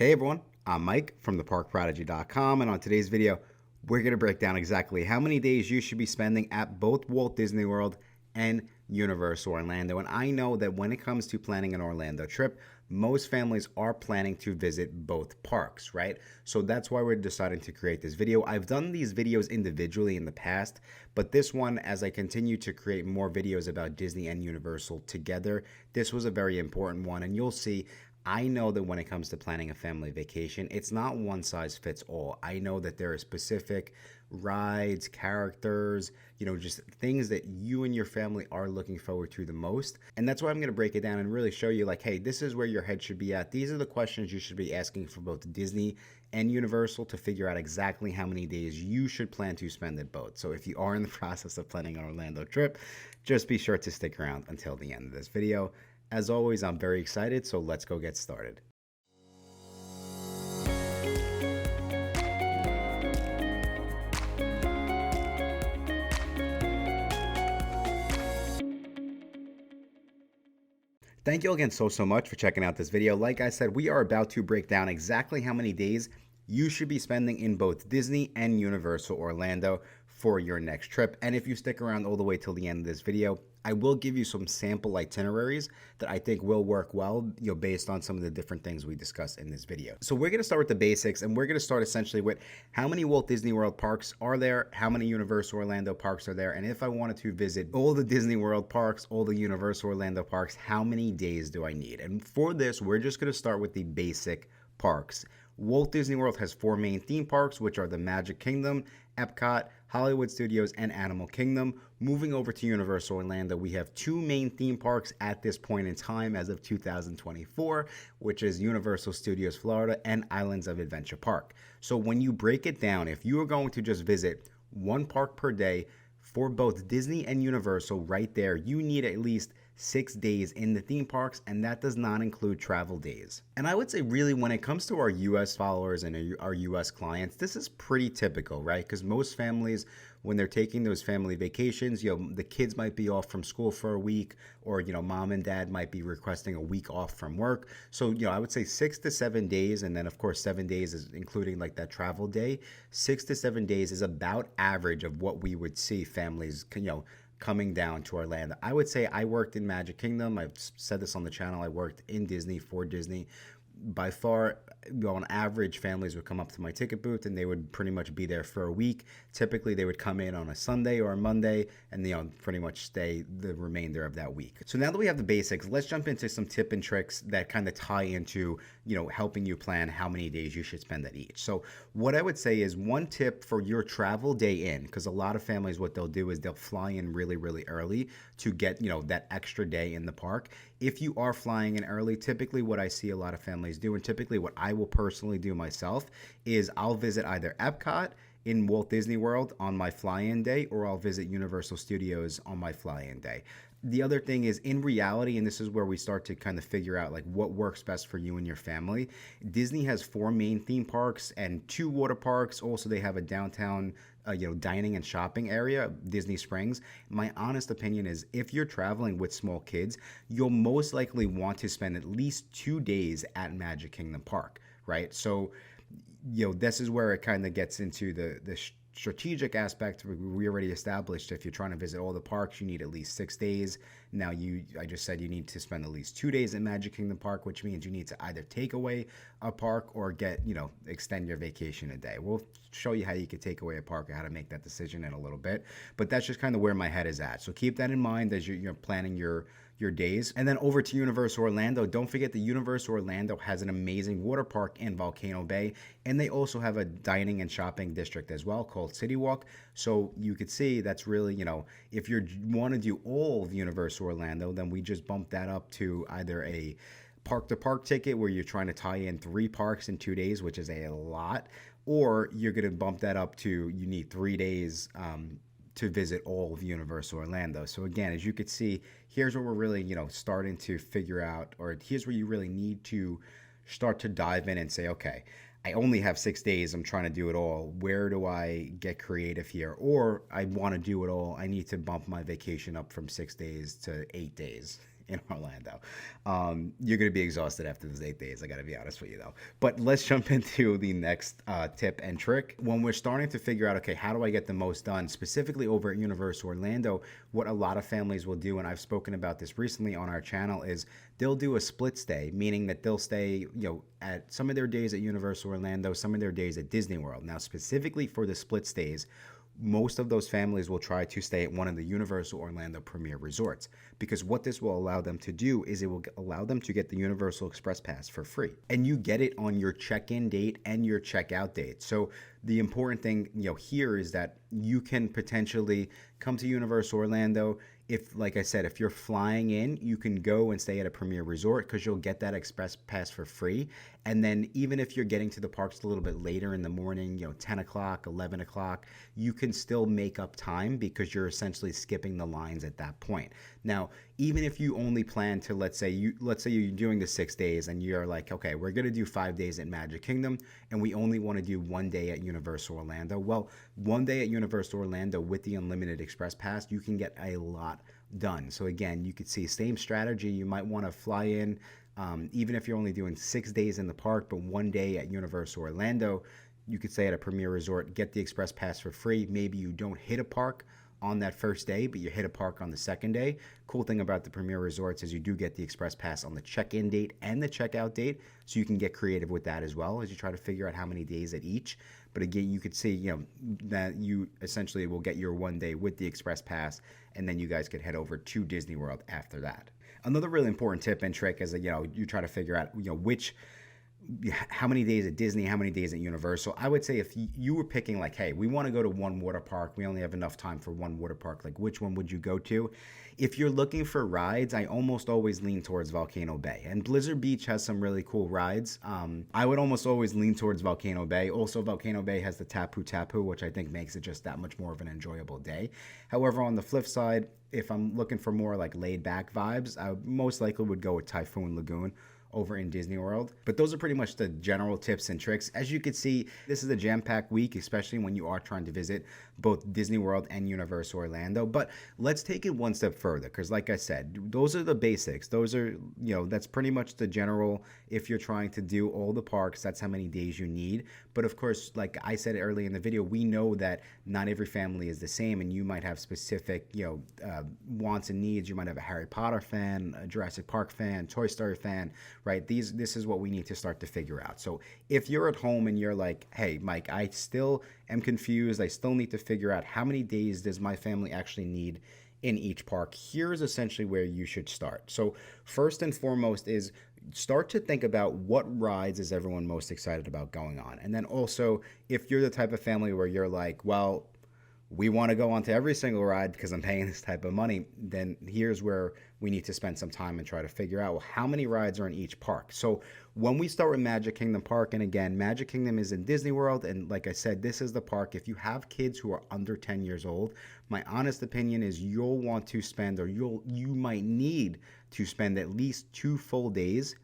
Hey everyone, I'm Mike from theparkprodigy.com, and on today's video, we're going to break down exactly how many days you should be spending at both Walt Disney World and Universal Orlando. And I know that when it comes to planning an Orlando trip, most families are planning to visit both parks, right? So that's why we're deciding to create this video. I've done these videos individually in the past, but this one, as I continue to create more videos about Disney and Universal together, this was a very important one, and you'll see I know that when it comes to planning a family vacation, it's not one size fits all. I know that there are specific rides, characters, just things that you and your family are looking forward to the most. And that's why I'm going to break it down and really show you like, hey, this is where your head should be at. These are the questions you should be asking for both Disney and Universal to figure out exactly how many days you should plan to spend at both. So if you are in the process of planning an Orlando trip, just be sure to stick around until the end of this video. As always, I'm very excited, so let's go get started. Thank you again so much for checking out this video. Like I said, we are about to break down exactly how many days you should be spending in both Disney and Universal Orlando for your next trip. And if you stick around all the way till the end of this video, I will give you some sample itineraries that I think will work well, based on some of the different things we discussed in this video. So we're going to start with the basics, and we're going to start essentially with how many Walt Disney World parks are there, how many Universal Orlando parks are there, and if I wanted to visit all the Disney World parks, all the Universal Orlando parks, how many days do I need? And for this, we're just going to start with the basic parks. Walt Disney World has 4 main theme parks, which are the Magic Kingdom, Epcot, Hollywood Studios, and Animal Kingdom. Moving over to Universal Orlando, we have 2 main theme parks at this point in time as of 2024, which is Universal Studios Florida and Islands of Adventure Park. So when you break it down, if you are going to just visit one park per day for both Disney and Universal right there, you need at least 6 days in the theme parks, and that does not include travel days. And I would say really when it comes to our US followers and our US clients, this is pretty typical, right? Because most families, when they're taking those family vacations, the kids might be off from school for a week, or mom and dad might be requesting a week off from work. So I would say 6 to 7 days, and then of course 7 days is including like that travel day. 6 to 7 days is about average of what we would see families coming down to Orlando. I would say I worked in Magic Kingdom. I've said this on the channel. I worked in Disney for Disney. By far, on average, families would come up to my ticket booth and they would pretty much be there for a week. Typically, they would come in on a Sunday or a Monday and pretty much stay the remainder of that week. So now that we have the basics, let's jump into some tip and tricks that kind of tie into, helping you plan how many days you should spend at each. So what I would say is one tip for your travel day in, because a lot of families, what they'll do is they'll fly in really, really early to get, that extra day in the park. If you are flying in early, typically what I see a lot of families do, and typically what I will personally do myself, is I'll visit either Epcot in Walt Disney World on my fly-in day, or I'll visit Universal Studios on my fly-in day. The other thing is, in reality, and this is where we start to kind of figure out like what works best for you and your family, Disney has 4 main theme parks and 2 water parks. Also, they have a downtown dining and shopping area, Disney Springs. My honest opinion is if you're traveling with small kids, you'll most likely want to spend at least 2 days at Magic Kingdom Park, right? So, this is where it kind of gets into the strategic aspect. We already established if you're trying to visit all the parks, you need at least 6 days. Now, I just said you need to spend at least 2 days at Magic Kingdom Park, which means you need to either take away a park or extend your vacation a day. We'll show you how you could take away a park or how to make that decision in a little bit, but that's just kind of where my head is at. So keep that in mind as you're planning your days. And then over to Universal Orlando, don't forget that Universal Orlando has an amazing water park in Volcano Bay, and they also have a dining and shopping district as well called City Walk. So you could see that's really, if you want to do all of Universal Orlando, then we just bump that up to either a park-to-park ticket where you're trying to tie in 3 parks in 2 days, which is a lot, or you're going to bump that up to you need 3 days to visit all of Universal Orlando. So again, as you could see, here's where we're really, starting to figure out, or here's where you really need to start to dive in and say, okay, I only have 6 days. I'm trying to do it all. Where do I get creative here? Or I want to do it all. I need to bump my vacation up from 6 days to 8 days in Orlando. You're going to be exhausted after those 8 days. I got to be honest with you, though. But let's jump into the next tip and trick. When we're starting to figure out, okay, how do I get the most done, specifically over at Universal Orlando, what a lot of families will do, and I've spoken about this recently on our channel, is they'll do a split stay, meaning that they'll stay, at some of their days at Universal Orlando, some of their days at Disney World. Now, specifically for the split stays, most of those families will try to stay at one of the Universal Orlando Premier Resorts, because what this will allow them to do is it will allow them to get the Universal Express Pass for free. And you get it on your check-in date and your check-out date. So the important thing, here is that you can potentially come to Universal Orlando. If, like I said, if you're flying in, you can go and stay at a Premier Resort because you'll get that Express Pass for free. And then even if you're getting to the parks a little bit later in the morning, 10 o'clock, 11 o'clock, you can still make up time because you're essentially skipping the lines at that point. Now, even if you only plan to, let's say you're doing the 6 days and you're like, okay, we're going to do 5 days at Magic Kingdom and we only want to do 1 day at Universal Orlando. Well, 1 day at Universal Orlando with the Unlimited Express Pass, you can get a lot done. So again, you could see same strategy. You might want to fly in, even if you're only doing 6 days in the park, but 1 day at Universal Orlando, you could stay at a Premier Resort, get the Express Pass for free. Maybe you don't hit a park on that first day, but you hit a park on the second day. Cool thing about the Premier Resorts is you do get the Express Pass on the check-in date and the check-out date, so you can get creative with that as well as you try to figure out how many days at each. But again, you could see, that you essentially will get your 1 day with the Express Pass, and then you guys could head over to Disney World after that. Another really important tip and trick is that, you try to figure out, how many days at Disney, how many days at Universal. I would say if you were picking like, hey, we want to go to one water park, we only have enough time for one water park, like which one would you go to? If you're looking for rides, I almost always lean towards Volcano Bay. And Blizzard Beach has some really cool rides. I would almost always lean towards Volcano Bay. Also, Volcano Bay has the Tapu Tapu, which I think makes it just that much more of an enjoyable day. However, on the flip side, if I'm looking for more like laid back vibes, I most likely would go with Typhoon Lagoon over in Disney World. But those are pretty much the general tips and tricks. As you can see, this is a jam-packed week, especially when you are trying to visit both Disney World and Universal Orlando. But let's take it one step further, because like I said, those are the basics. Those are, that's pretty much the general. If you're trying to do all the parks, that's how many days you need. But of course, like I said earlier in the video, we know that not every family is the same, and you might have specific, wants and needs. You might have a Harry Potter fan, a Jurassic Park fan, Toy Story fan, right? This is what we need to start to figure out. So if you're at home and you're like, hey, Mike, I still am confused. I still need to figure out how many days does my family actually need in each park. Here's essentially where you should start. So first and foremost is start to think about what rides is everyone most excited about going on. And then also, if you're the type of family where you're like, well, we want to go onto every single ride because I'm paying this type of money, then here's where we need to spend some time and try to figure out, well, how many rides are in each park. So when we start with Magic Kingdom Park, and again, Magic Kingdom is in Disney World, and like I said, this is the park. If you have kids who are under 10 years old, my honest opinion is you'll want to spend, or you might need to spend at least 2 full days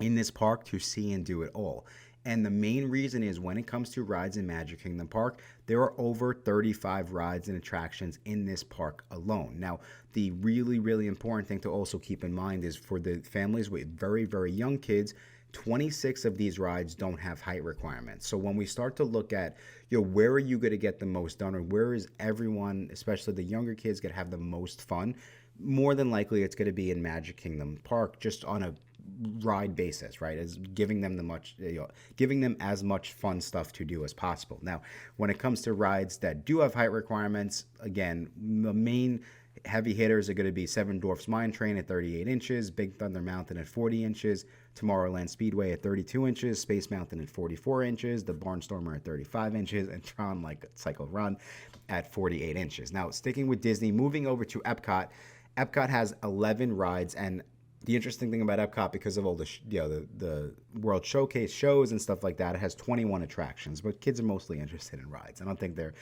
in this park to see and do it all. And the main reason is when it comes to rides in Magic Kingdom Park, there are over 35 rides and attractions in this park alone. Now, the really, really important thing to also keep in mind is for the families with very, very young kids, 26 of these rides don't have height requirements. So when we start to look at, where are you going to get the most done, or where is everyone, especially the younger kids, going to have the most fun, more than likely it's going to be in Magic Kingdom Park, just on a ride basis, right? As giving them as much fun stuff to do as possible. Now, when it comes to rides that do have height requirements, again, the main heavy hitters are going to be Seven Dwarfs Mine Train at 38 inches, Big Thunder Mountain at 40 inches, Tomorrowland Speedway at 32 inches, Space Mountain at 44 inches, the Barnstormer at 35 inches, and Tron Like Cycle Run at 48 inches. Now, sticking with Disney, moving over to Epcot. Epcot has 11 rides, and the interesting thing about Epcot, because of all the World Showcase shows and stuff like that, it has 21 attractions, but kids are mostly interested in rides. I don't think they're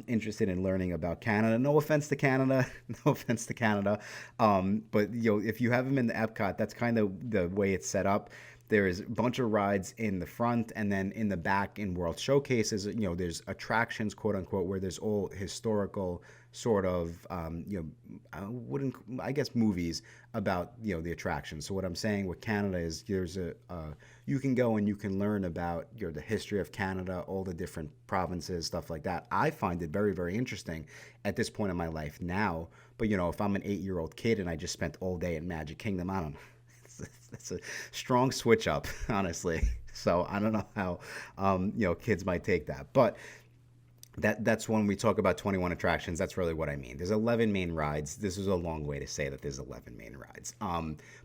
interested in learning about Canada. No offense to Canada, but if you have them in the Epcot, that's kind of the way it's set up. There's a bunch of rides in the front, and then in the back in World Showcases, there's attractions, quote unquote, where there's all historical sort of, I guess, movies about, the attractions. So what I'm saying with Canada is there's you can go and you can learn about, the history of Canada, all the different provinces, stuff like that. I find it very, very interesting at this point in my life now. But, if I'm an 8-year-old kid and I just spent all day at Magic Kingdom, I don't know. It's a strong switch up, honestly. So I don't know how, kids might take that. But that's when we talk about 21 attractions. That's really what I mean. There's 11 main rides. This is a long way to say that there's 11 main rides.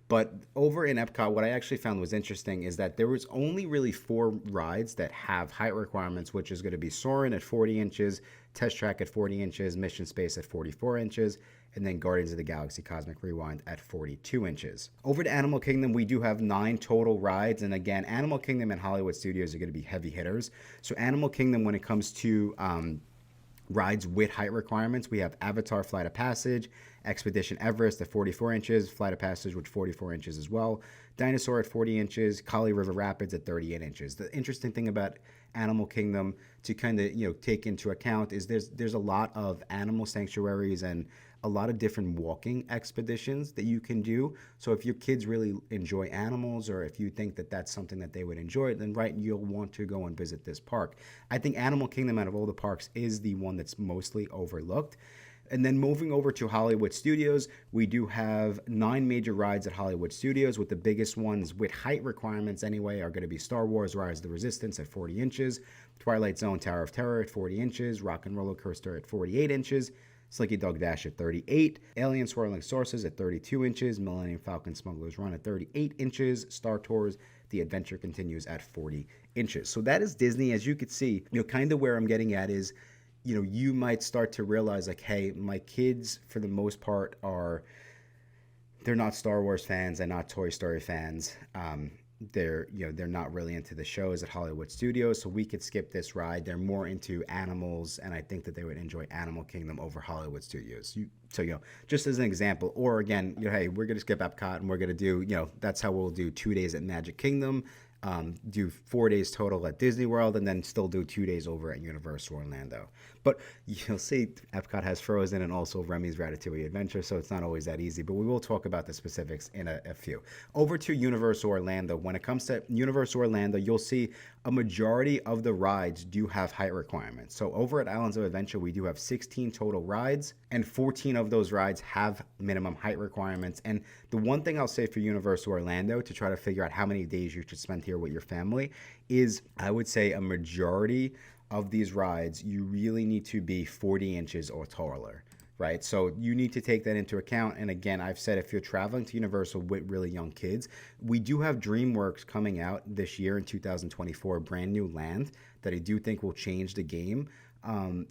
But over in Epcot, what I actually found was interesting is that there was only really 4 rides that have height requirements, which is going to be Soarin' at 40 inches, Test Track at 40 inches, Mission Space at 44 inches, and then Guardians of the Galaxy Cosmic Rewind at 42 inches. Over to Animal Kingdom, we do have 9 total rides. And again, Animal Kingdom and Hollywood Studios are going to be heavy hitters. So Animal Kingdom, when it comes to rides with height requirements, we have Avatar Flight of Passage, Expedition Everest at 44 inches, Flight of Passage with 44 inches as well, Dinosaur at 40 inches, Kali River Rapids at 38 inches. The interesting thing about Animal Kingdom to kind of take into account is there's a lot of animal sanctuaries and a lot of different walking expeditions that you can do. So if your kids really enjoy animals, or if you think that that's something that they would enjoy, then you'll want to go and visit this park. I think Animal Kingdom out of all the parks is the one that's mostly overlooked. And then moving over to Hollywood Studios, we do have 9 major rides at Hollywood Studios, with the biggest ones with height requirements anyway are going to be Star Wars Rise of the Resistance at 40 inches, Twilight Zone Tower of Terror at 40 inches, Rock and Roller Coaster at 48 inches, Slinky Dog Dash at 38, Alien Swirling Saucers at 32 inches, Millennium Falcon Smuggler's Run at 38 inches, Star Tours The Adventure Continues at 40 inches. So that is Disney. As you could see, kind of where I'm getting at is, you might start to realize like, hey, my kids for the most part they're not Star Wars fans, they're not Toy Story fans. They're not really into the shows at Hollywood Studios, so we could skip this ride. They're more into animals, and I think that they would enjoy Animal Kingdom over Hollywood Studios. So just as an example, or again, hey, we're gonna skip Epcot and we're gonna do, that's how we'll do 2 days at Magic Kingdom, do 4 days total at Disney World, and then still do 2 days over at Universal Orlando. But you'll see Epcot has Frozen and also Remy's Ratatouille Adventure, so it's not always that easy. But we will talk about the specifics in a few. Over to Universal Orlando. When it comes to Universal Orlando, you'll see a majority of the rides do have height requirements. So over at Islands of Adventure, we do have 16 total rides, and 14 of those rides have minimum height requirements. And the one thing I'll say for Universal Orlando to try to figure out how many days you should spend here with your family is, I would say a majority of these rides, you really need to be 40 inches or taller, right? So you need to take that into account. And again, I've said if you're traveling to Universal with really young kids, we do have DreamWorks coming out this year in 2024, brand new land that I do think will change the game.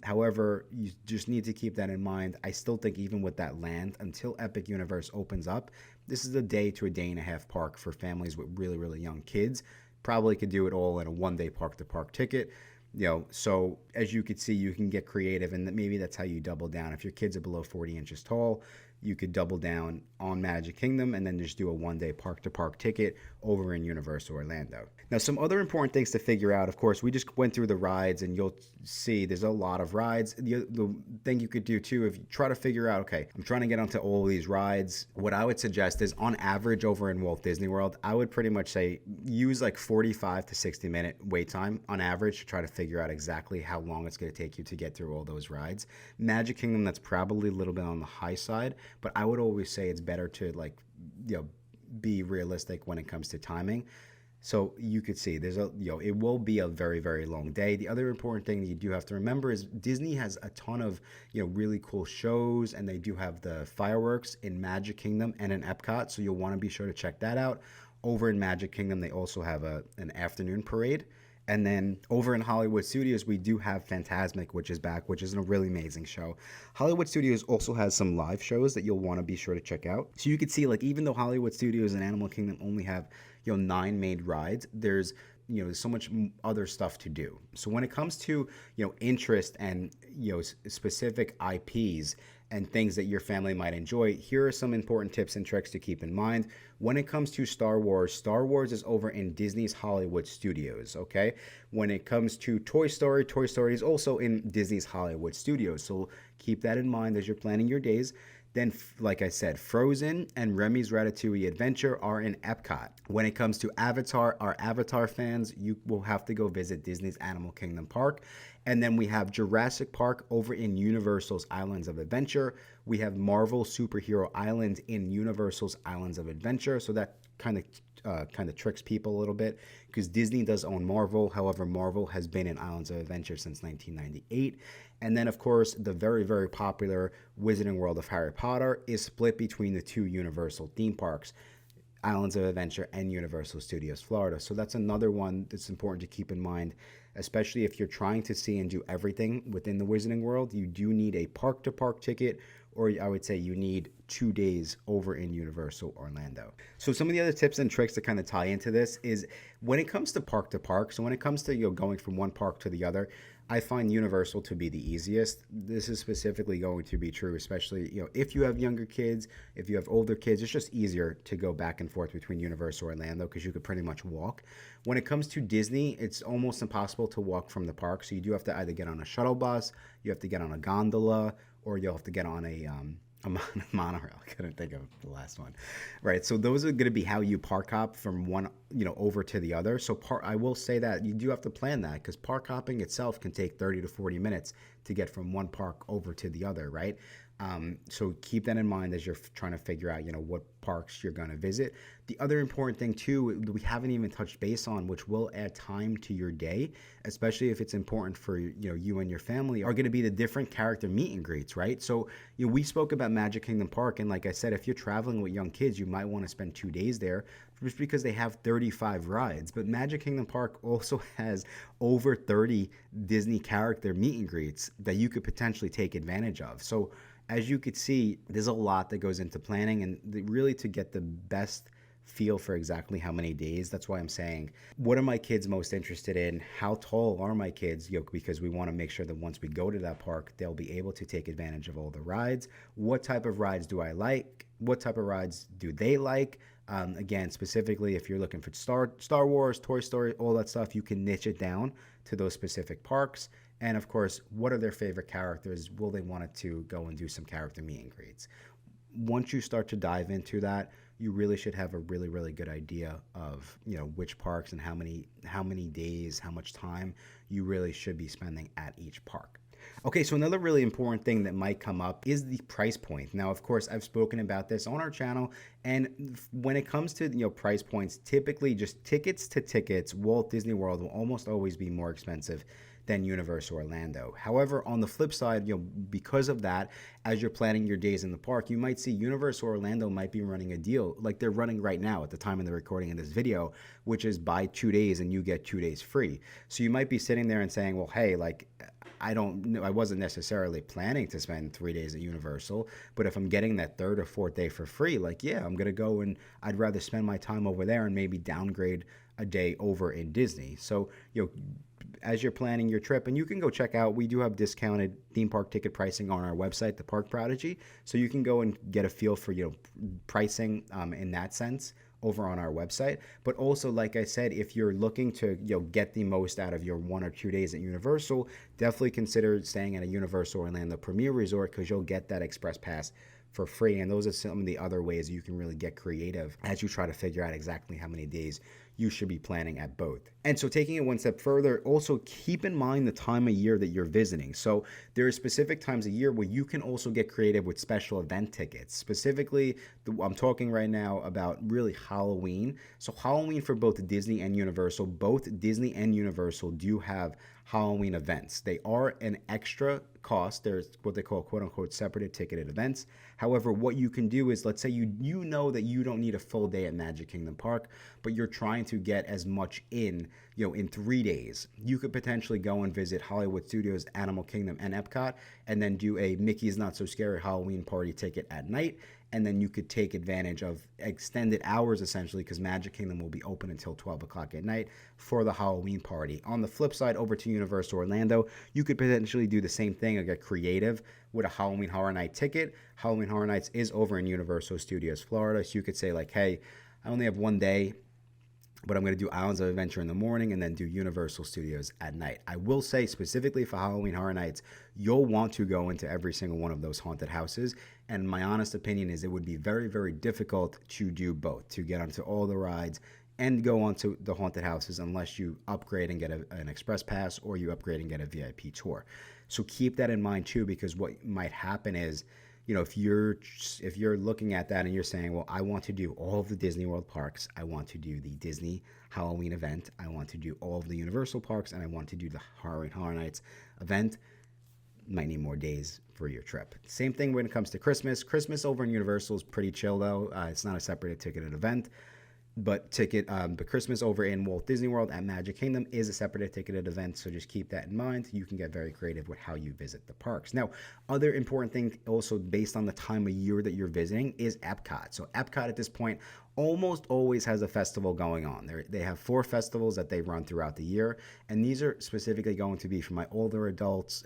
However, you just need to keep that in mind. I still think even with that land, until Epic Universe opens up, this is a day to a day and a half park for families with really, really young kids. Probably could do it all in a one-day park-to-park ticket. So as you could see, you can get creative, and maybe that's how you double down. If your kids are below 40 inches tall, you could double down on Magic Kingdom and then just do a one-day park-to-park ticket over in Universal Orlando. Now, some other important things to figure out, of course, we just went through the rides, and you'll see there's a lot of rides. The thing you could do, too, if you try to figure out, okay, I'm trying to get onto all of these rides, what I would suggest is, on average over in Walt Disney World, I would pretty much say use like 45 to 60-minute wait time on average to try to figure out exactly how long it's going to take you to get through all those rides. Magic Kingdom, that's probably a little bit on the high side, but I would always say it's better to be realistic when it comes to timing. So you could see it will be a very, very long day. The other important thing that you do have to remember is Disney has a ton of, really cool shows, and they do have the fireworks in Magic Kingdom and in Epcot. So you'll want to be sure to check that out. Over in Magic Kingdom, they also have an afternoon parade. And then over in Hollywood Studios, we do have Fantasmic, which is back, which is a really amazing show. Hollywood Studios also has some live shows that you'll want to be sure to check out. So you can see, even though Hollywood Studios and Animal Kingdom only have, 9 made rides, there's so much other stuff to do. So when it comes to, interest and, specific IPs, and things that your family might enjoy, here are some important tips and tricks to keep in mind. When it comes to Star Wars is over in Disney's Hollywood Studios, okay? When it comes to Toy Story is also in Disney's Hollywood Studios. So keep that in mind as you're planning your days. Then, like I said, Frozen and Remy's Ratatouille Adventure are in Epcot. When it comes to Avatar, our Avatar fans, you will have to go visit Disney's Animal Kingdom Park. And then we have Jurassic Park over in Universal's Islands of Adventure. We have Marvel Superhero Island in Universal's Islands of Adventure. So that kind of tricks people a little bit because Disney does own Marvel. However, Marvel has been in Islands of Adventure since 1998. And then, of course, the very, very popular Wizarding World of Harry Potter is split between the two Universal theme parks, Islands of Adventure and Universal Studios Florida. So that's another one that's important to keep in mind, especially if you're trying to see and do everything within the Wizarding World. You do need a park-to-park ticket, or I would say you need 2 days over in Universal Orlando. So some of the other tips and tricks to kind of tie into this is when it comes to park to park, so when it comes to going from one park to the other, I find Universal to be the easiest. This is specifically going to be true, especially if you have younger kids, if you have older kids, it's just easier to go back and forth between Universal Orlando because you could pretty much walk. When it comes to Disney, it's almost impossible to walk from the park, so you do have to either get on a shuttle bus, you have to get on a gondola, or you'll have to get on a monorail. I couldn't think of the last one. Right. So those are going to be how you park hop from one, over to the other. So I will say that you do have to plan that because park hopping itself can take 30 to 40 minutes to get from one park over to the other. Right. So keep that in mind as you're trying to figure out, what parks you're going to visit. The other important thing too, we haven't even touched base on, which will add time to your day, especially if it's important for, you and your family, are going to be the different character meet and greets, right? So, we spoke about Magic Kingdom Park. And like I said, if you're traveling with young kids, you might want to spend 2 days there just because they have 35 rides. But Magic Kingdom Park also has over 30 Disney character meet and greets that you could potentially take advantage of. So as you could see, there's a lot that goes into planning, and really to get the best feel for exactly how many days. That's why I'm saying, what are my kids most interested in? How tall are my kids? Because we want to make sure that once we go to that park, they'll be able to take advantage of all the rides. What type of rides do I like? What type of rides do they like? Again, specifically, if you're looking for Star Wars, Toy Story, all that stuff, you can niche it down to those specific parks. And of course, what are their favorite characters? Will they want to go and do some character meet and greets? Once you start to dive into that, you really should have a really, really good idea of, which parks and how many days, how much time you really should be spending at each park. Okay, so another really important thing that might come up is the price point. Now, of course, I've spoken about this on our channel, and when it comes to price points, typically just tickets to tickets, Walt Disney World will almost always be more expensive than Universal Orlando. However, on the flip side, because of that, as you're planning your days in the park, you might see Universal Orlando might be running a deal like they're running right now at the time of the recording of this video, which is buy 2 days and you get 2 days free. So you might be sitting there and saying, well, hey, I don't know, I wasn't necessarily planning to spend 3 days at Universal, but if I'm getting that third or fourth day for free, I'm going to go and I'd rather spend my time over there and maybe downgrade a day over in Disney. So, as you're planning your trip, and you can go check out, we do have discounted theme park ticket pricing on our website, The Park Prodigy. So you can go and get a feel for, pricing in that sense over on our website. But also, like I said, if you're looking to, get the most out of your 1 or 2 days at Universal, definitely consider staying at a Universal Orlando Premier Resort because you'll get that express pass for free. And those are some of the other ways you can really get creative as you try to figure out exactly how many days you should be planning at both. And so taking it one step further, also keep in mind the time of year that you're visiting. So there are specific times of year where you can also get creative with special event tickets. Specifically, I'm talking right now about really Halloween. So Halloween for both Disney and Universal, both Disney and Universal do have Halloween events. They are an extra cost. There's what they call quote unquote separate ticketed events. However, what you can do is, let's say you know that you don't need a full day at Magic Kingdom Park, but you're trying to get as much in 3 days. You could potentially go and visit Hollywood Studios, Animal Kingdom, and Epcot, and then do a Mickey's Not So Scary Halloween party ticket at night, and then you could take advantage of extended hours essentially, because Magic Kingdom will be open until 12 o'clock at night for the Halloween party. On the flip side, over to Universal Orlando, you could potentially do the same thing or get creative with a Halloween Horror Night ticket. Halloween Horror Nights is over in Universal Studios Florida, so you could say like, hey, I only have one day, but I'm going to do Islands of Adventure in the morning and then do Universal Studios at night. I will say specifically for Halloween Horror Nights, you'll want to go into every single one of those haunted houses. And my honest opinion is it would be very, very difficult to do both, to get onto all the rides and go onto the haunted houses unless you upgrade and get an express pass or you upgrade and get a VIP tour. So keep that in mind too, because what might happen is, if you're looking at that and you're saying, well, I want to do all of the Disney World parks, I want to do the Disney Halloween event, I want to do all of the Universal parks, and I want to do the Halloween Horror Nights event, might need more days for your trip. Same thing when it comes to Christmas. Christmas over in Universal is pretty chill though. It's not a separate ticketed event. But Christmas over in Walt Disney World at Magic Kingdom is a separate ticketed event, so just keep that in mind. You can get very creative with how you visit the parks. Now, other important thing also based on the time of year that you're visiting is Epcot. So Epcot at this point almost always has a festival going on. They have 4 festivals that they run throughout the year, and these are specifically going to be for my older adults,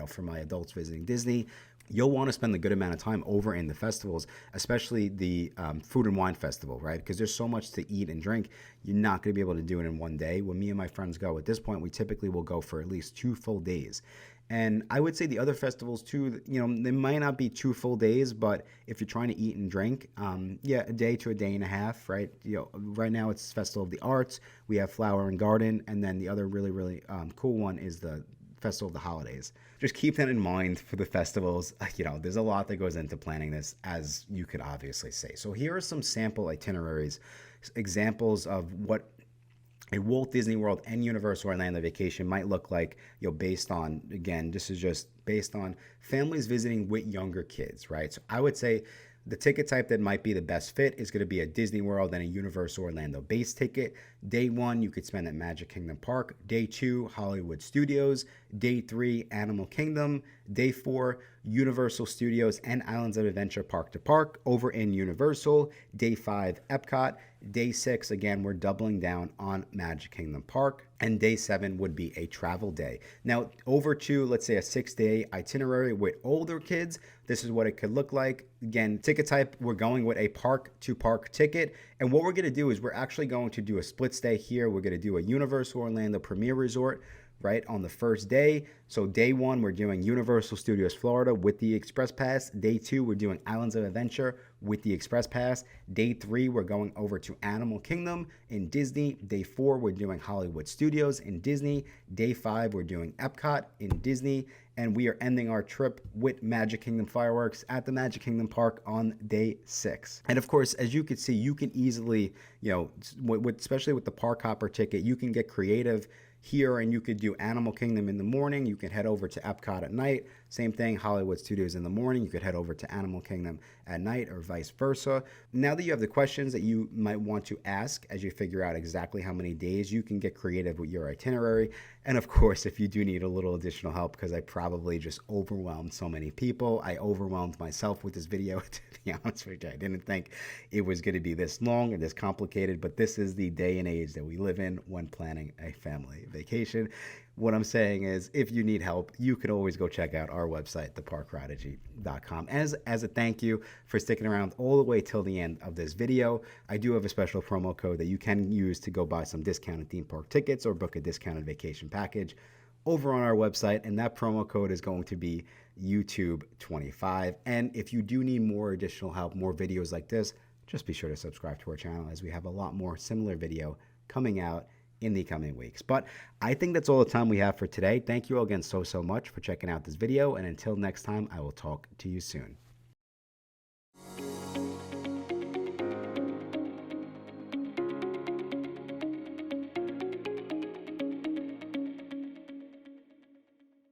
for my adults visiting Disney. You'll want to spend a good amount of time over in the festivals, especially the Food and Wine Festival, right? Because there's so much to eat and drink. You're not going to be able to do it in one day. When me and my friends go, at this point, we typically will go for at least 2 full days. And I would say the other festivals too, they might not be 2 full days, but if you're trying to eat and drink, a day to a day and a half, right? Right now it's Festival of the Arts. We have Flower and Garden, and then the other really, really cool one is the Festival of the Holidays. Just keep that in mind for the festivals. There's a lot that goes into planning this, as you could obviously say. So here are some sample itineraries, examples of what a Walt Disney World and Universal Orlando vacation might look like, based on, again, this is just based on families visiting with younger kids, right? So I would say the ticket type that might be the best fit is going to be a Disney World and a Universal Orlando base ticket. Day 1, you could spend at Magic Kingdom Park. Day 2, Hollywood Studios. Day 3, Animal Kingdom. Day 4, Universal Studios and Islands of Adventure park to park over in Universal. Day 5, Epcot. Day 6, again, we're doubling down on Magic Kingdom Park. And day 7 would be a travel day. Now, over to, let's say, a 6-day itinerary with older kids, this is what it could look like. Again, ticket type, we're going with a park-to-park ticket. And what we're going to do is we're actually going to do a split stay here. We're going to do a Universal Orlando Premier Resort, right, on the first day. So day 1, we're doing Universal Studios Florida with the Express Pass. Day 2, we're doing Islands of Adventure with the Express Pass. Day 3, we're going over to Animal Kingdom in Disney. Day 4, we're doing Hollywood Studios in Disney. Day 5, we're doing Epcot in Disney. And we are ending our trip with Magic Kingdom fireworks at the Magic Kingdom Park on day 6. And of course, as you can see, you can easily, especially with the Park Hopper ticket, you can get creative here, and you could do Animal Kingdom in the morning. You can head over to Epcot at night. Same thing, Hollywood Studios in the morning. You could head over to Animal Kingdom at night, or vice versa. Now that you have the questions that you might want to ask as you figure out exactly how many days, you can get creative with your itinerary. And of course, if you do need a little additional help, because I probably just overwhelmed so many people, I overwhelmed myself with this video, to be honest with you. I didn't think it was going to be this long or this complicated, but this is the day and age that we live in when planning a family vacation. What I'm saying is, if you need help, you can always go check out our website, theparkrodigy.com. As a thank you for sticking around all the way till the end of this video, I do have a special promo code that you can use to go buy some discounted theme park tickets or book a discounted vacation package over on our website, and that promo code is going to be YouTube25. And if you do need more additional help, more videos like this, just be sure to subscribe to our channel, as we have a lot more similar video coming out in the coming weeks. But I think that's all the time we have for today. Thank you all again so much for checking out this video, and until next time, I will talk to you soon.